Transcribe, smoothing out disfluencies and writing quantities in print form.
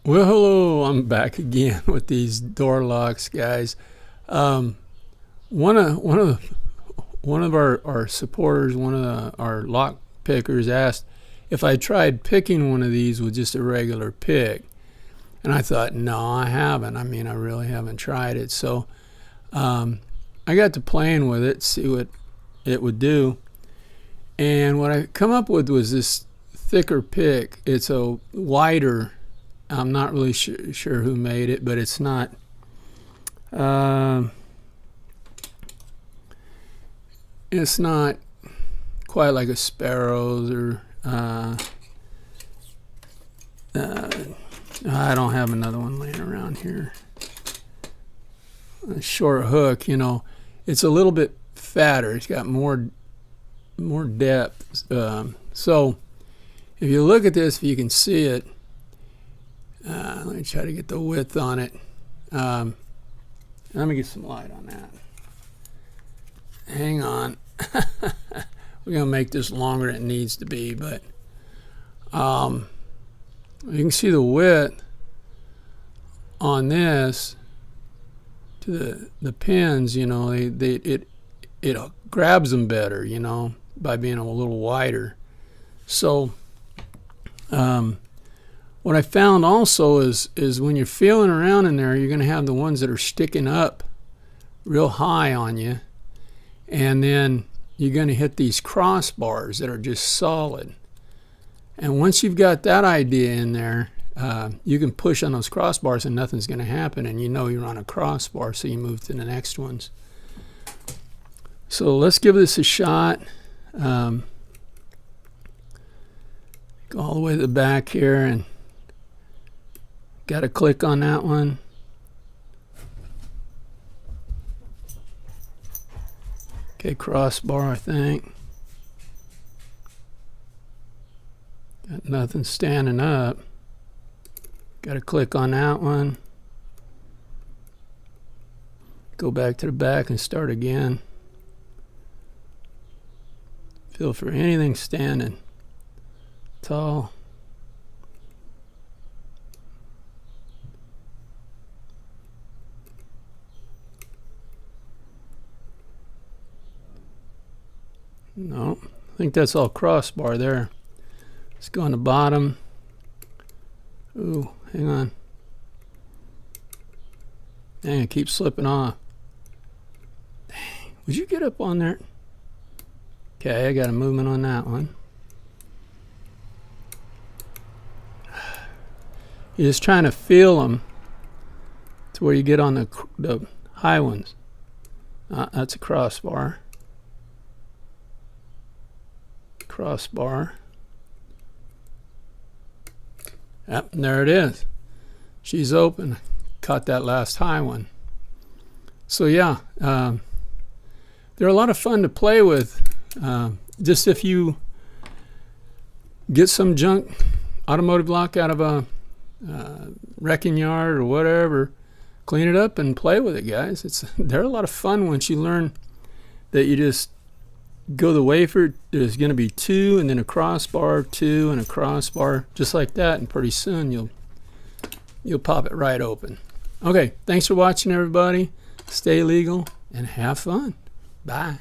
Well, hello, I'm back again with these door locks, guys. Um, one of our supporters, our lock pickers, asked if I tried picking one of these with just a regular pick, and I thought, no, I haven't. I mean, I really haven't tried it. So I got to playing with it, see what it would do, and what I come up with was this thicker pick. It's a wider. I'm not really sure who made it, but it's not. It's not quite like a Sparrow's or. I don't have another one laying around here. A short hook, it's a little bit fatter. It's got more depth. So if you look at this, if you can see it. Let me try to get the width on it. Let me get some light on that. Hang on. We're going to make this longer than it needs to be, but you can see the width on this to the pins. It grabs them better, by being a little wider. So what I found also is when you're feeling around in there, you're going to have the ones that are sticking up real high on you, and then you're going to hit these crossbars that are just solid. And once you've got that idea in there, you can push on those crossbars and nothing's going to happen, and you're on a crossbar, so you move to the next ones. So let's give this a shot. Go all the way to the back here, and got to click on that one. Okay, crossbar, I think. Got nothing standing up. Got to click on that one. Go back to the back and start again. Feel for anything standing tall. No, I think that's all crossbar there. Let's go on the bottom. Ooh, hang on. Dang, it keeps slipping off. Dang, would you get up on there? Okay, I got a movement on that one. You're just trying to feel them to where you get on the high ones. That's a crossbar. Crossbar. Yep, and there it is. She's open. Caught that last high one. So yeah, they're a lot of fun to play with. Just if you get some junk automotive lock out of a wrecking yard or whatever, clean it up and play with it, guys. They're a lot of fun once you learn that you just go the wafer. There's going to be two, and then a crossbar, two, and a crossbar, just like that, and pretty soon you'll pop it right open. Okay, thanks for watching, everybody. Stay legal and have fun. Bye.